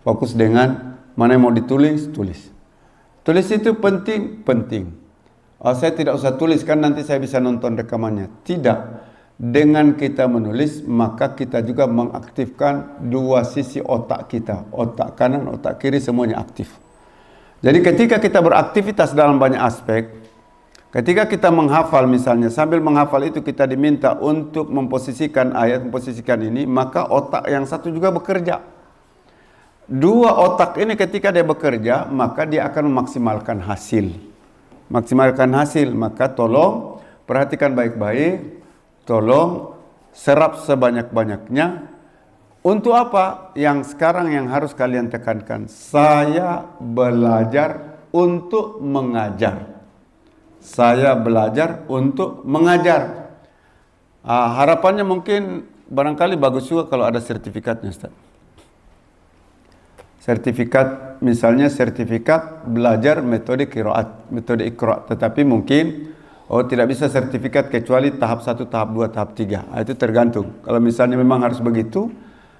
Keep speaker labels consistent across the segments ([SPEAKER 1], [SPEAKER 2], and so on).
[SPEAKER 1] Fokus dengan mana yang mau ditulis, tulis. Tulis itu penting. Oh, saya tidak usah tulis kan nanti saya bisa nonton rekamannya. Tidak. Dengan kita menulis, maka kita juga mengaktifkan dua sisi otak kita. Otak kanan, otak kiri semuanya aktif. Jadi ketika kita beraktivitas dalam banyak aspek, ketika kita menghafal misalnya, sambil menghafal itu kita diminta untuk memposisikan ayat, memposisikan ini, maka otak yang satu juga bekerja. Dua otak ini ketika dia bekerja, maka dia akan memaksimalkan hasil. Maksimalkan hasil, maka tolong perhatikan baik-baik, tolong serap sebanyak-banyaknya. Untuk apa? Yang sekarang yang harus kalian tekankan, saya belajar untuk mengajar. Saya belajar untuk mengajar. Harapannya mungkin barangkali bagus juga kalau ada sertifikatnya, Ustaz. Sertifikat, misalnya sertifikat belajar metode qiraat, metode Iqra, tetapi mungkin tidak bisa sertifikat kecuali tahap 1, tahap 2, tahap 3. Itu tergantung. Kalau misalnya memang harus begitu,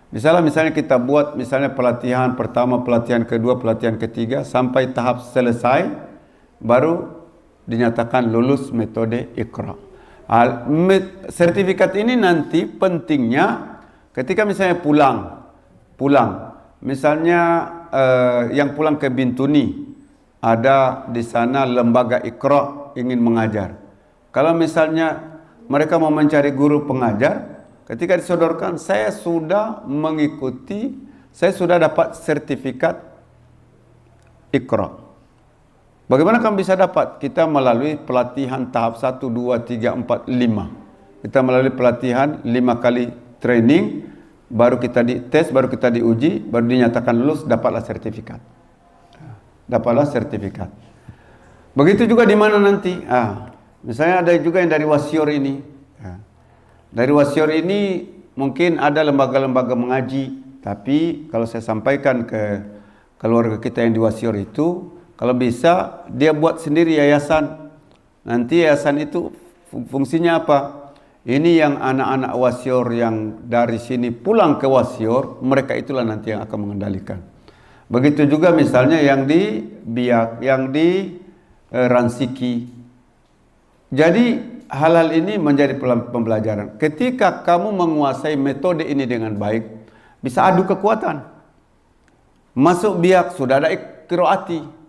[SPEAKER 1] misalnya kita buat misalnya pelatihan pertama, pelatihan kedua, pelatihan ketiga sampai tahap selesai baru dinyatakan lulus metode Iqra. Sertifikat ini nanti pentingnya ketika misalnya pulang. Misalnya yang pulang ke Bintuni, ada di sana lembaga Iqra ingin mengajar. Kalau misalnya mereka mau mencari guru pengajar, ketika disodorkan saya sudah mengikuti, saya sudah dapat sertifikat Iqra. Bagaimana kamu bisa dapat? Kita melalui pelatihan tahap 1, 2, 3, 4, 5. Kita melalui pelatihan 5 kali training, baru kita dites, baru kita diuji, baru dinyatakan lulus, dapatlah sertifikat. Begitu juga di mana nanti? Misalnya ada juga yang dari Wasior ini. Dari Wasior ini mungkin ada lembaga-lembaga mengaji, tapi kalau saya sampaikan ke keluarga kita yang di Wasior itu, kalau bisa dia buat sendiri yayasan. Nanti yayasan itu fungsinya apa? Ini yang anak-anak Wasior yang dari sini pulang ke Wasior, mereka itulah nanti yang akan mengendalikan. Begitu juga misalnya yang di Biak, yang di Ransiki. Jadi hal-hal ini menjadi pembelajaran. Ketika kamu menguasai metode ini dengan baik, bisa adu kekuatan. Masuk Biak sudah ada qiraati.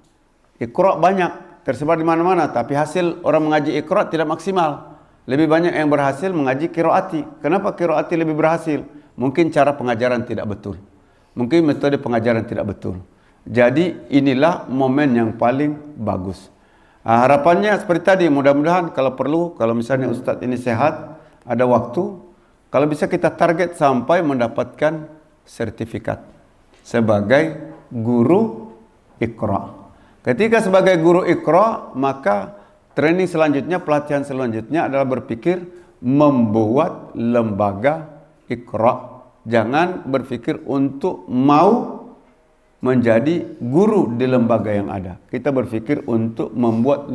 [SPEAKER 1] Iqra banyak tersebar di mana-mana, tapi hasil orang mengaji Iqra tidak maksimal. Lebih banyak yang berhasil mengaji qiraati. Kenapa qiraati lebih berhasil? Mungkin cara pengajaran tidak betul. Mungkin metode pengajaran tidak betul. Jadi inilah momen yang paling bagus. Harapannya seperti tadi, mudah-mudahan kalau perlu, kalau misalnya Ustadz ini sehat, ada waktu, kalau bisa kita target sampai mendapatkan sertifikat sebagai guru Iqra. Ketika sebagai guru Iqra, maka training selanjutnya, pelatihan selanjutnya adalah berpikir membuat lembaga Iqra. Jangan berpikir untuk mau menjadi guru di lembaga yang ada. Kita berpikir untuk membuat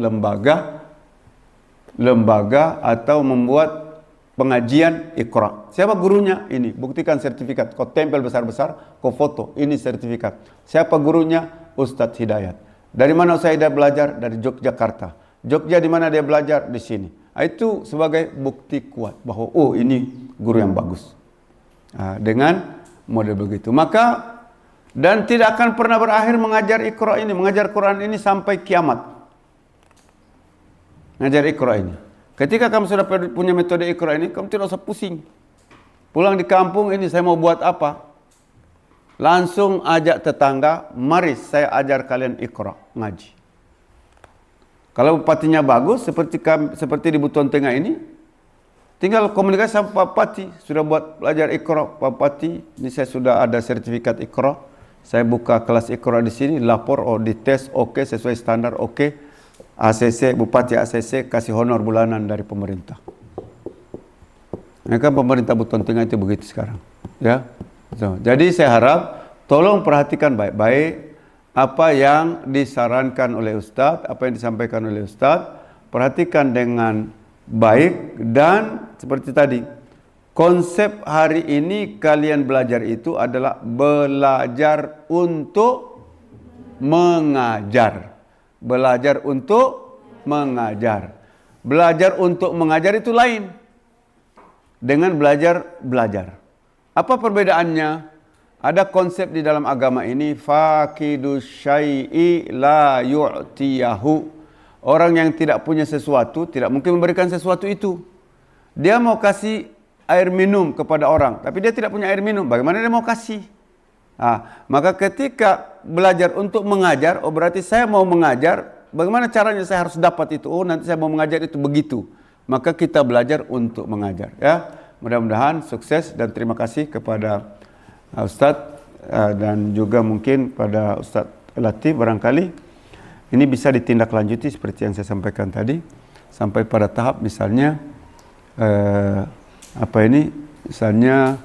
[SPEAKER 1] lembaga atau membuat pengajian Iqra. Siapa gurunya? Ini, buktikan sertifikat. Kau tempel besar-besar, kau foto, ini sertifikat. Siapa gurunya? Ustadz Hidayat. Dari mana Ustadz Hidayat belajar? Dari Yogyakarta. Jogja di mana dia belajar? Di sini. Itu sebagai bukti kuat bahwa ini guru yang bagus. Dengan model begitu. Maka dan tidak akan pernah berakhir mengajar Iqra ini, mengajar Quran ini sampai kiamat. Mengajar Iqra ini. Ketika kamu sudah punya metode Iqra ini, kamu tidak usah pusing. Pulang di kampung ini saya mau buat apa? Langsung ajak tetangga, mari saya ajar kalian Iqra, ngaji. Kalau bupatinya bagus seperti di Buton Tengah ini, tinggal komunikasi sama Pak Bupati, sudah buat belajar Iqra. Pak Bupati, ini saya sudah ada sertifikat Iqra. Saya buka kelas Iqra di sini, lapor, dites, oke, sesuai standar, oke. ACC, Bupati ACC kasih honor bulanan dari pemerintah. Nah, kan pemerintah Buton Tengah itu begitu sekarang, ya. So, jadi saya harap tolong perhatikan baik-baik apa yang disarankan oleh Ustadz, apa yang disampaikan oleh Ustadz, perhatikan dengan baik dan seperti tadi, konsep hari ini kalian belajar itu adalah belajar untuk mengajar. Belajar untuk mengajar. Belajar untuk mengajar itu lain dengan belajar. Apa perbedaannya? Ada konsep di dalam agama ini, faqidu syai'i la yu'tiyahu. Orang yang tidak punya sesuatu tidak mungkin memberikan sesuatu itu. Dia mau kasih air minum kepada orang, tapi dia tidak punya air minum. Bagaimana dia mau kasih? Maka ketika belajar untuk mengajar, berarti saya mau mengajar. Bagaimana caranya saya harus dapat itu? Nanti saya mau mengajar itu begitu. Maka kita belajar untuk mengajar. Ya, mudah-mudahan sukses dan terima kasih kepada Ustadz dan juga mungkin pada Ustadz Latif barangkali ini bisa ditindaklanjuti seperti yang saya sampaikan tadi sampai pada tahap misalnya misalnya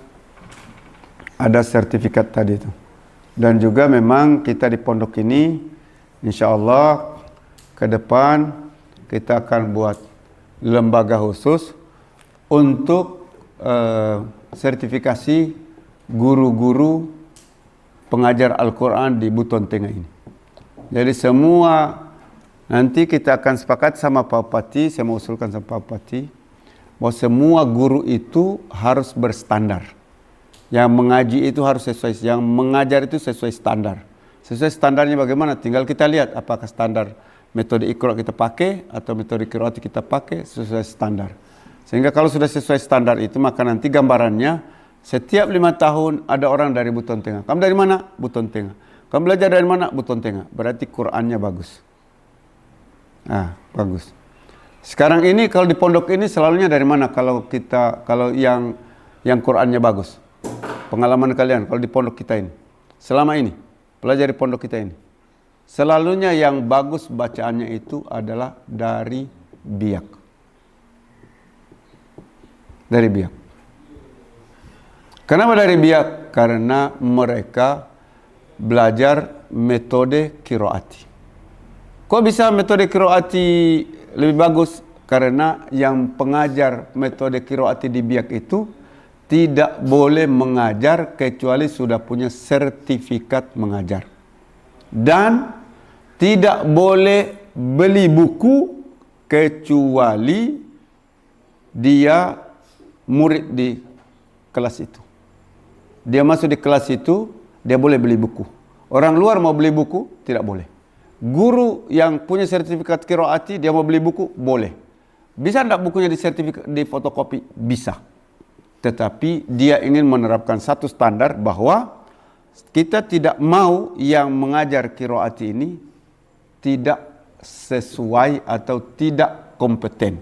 [SPEAKER 1] ada sertifikat tadi itu. Dan juga memang kita di pondok ini insya Allah ke depan kita akan buat lembaga khusus untuk sertifikasi guru-guru pengajar Al-Quran di Buton Tengah ini. Jadi semua nanti kita akan sepakat sama Pak Bupati, saya mau usulkan sama Pak Bupati bahwa semua guru itu harus berstandar. Yang mengaji itu harus sesuai, yang mengajar itu sesuai standar. Sesuai standarnya bagaimana? Tinggal kita lihat apakah standar metode Iqra kita pakai atau metode qiraat kita pakai sesuai standar. Sehingga kalau sudah sesuai standar itu maka nanti gambarannya setiap 5 tahun ada orang dari Buton Tengah. Kamu dari mana? Buton Tengah. Kamu belajar dari mana? Buton Tengah. Berarti Qur'annya bagus. Bagus. Sekarang ini kalau di pondok ini selalunya dari mana kalau yang Qur'annya bagus? Pengalaman kalian kalau di pondok kita ini. Selama ini belajar di pondok kita ini. Selalunya yang bagus bacaannya itu adalah dari Biak. Dari Biak. Kenapa dari Biak? Karena mereka belajar metode qiraati. Kok bisa metode qiraati lebih bagus? Karena yang pengajar metode qiraati di Biak itu tidak boleh mengajar kecuali sudah punya sertifikat mengajar. Dan tidak boleh beli buku kecuali dia murid di kelas itu. Dia masuk di kelas itu, dia boleh beli buku. Orang luar mau beli buku, tidak boleh. Guru yang punya sertifikat qiraati, dia mau beli buku, boleh. Bisa tidak bukunya di fotokopi? Bisa. Tetapi dia ingin menerapkan satu standar bahwa kita tidak mau yang mengajar qiraati ini tidak sesuai atau tidak kompeten.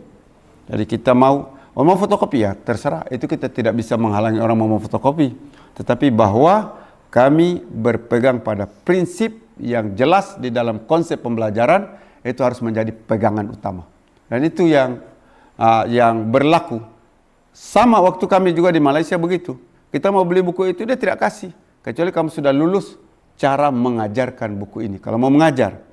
[SPEAKER 1] Jadi kita mau fotokopi ya, terserah. Itu kita tidak bisa menghalangi orang mau fotokopi. Tetapi bahwa kami berpegang pada prinsip yang jelas di dalam konsep pembelajaran, itu harus menjadi pegangan utama. Dan itu yang berlaku. Sama waktu kami juga di Malaysia begitu. Kita mau beli buku itu, dia tidak kasih. Kecuali kamu sudah lulus cara mengajarkan buku ini. Kalau mau mengajar.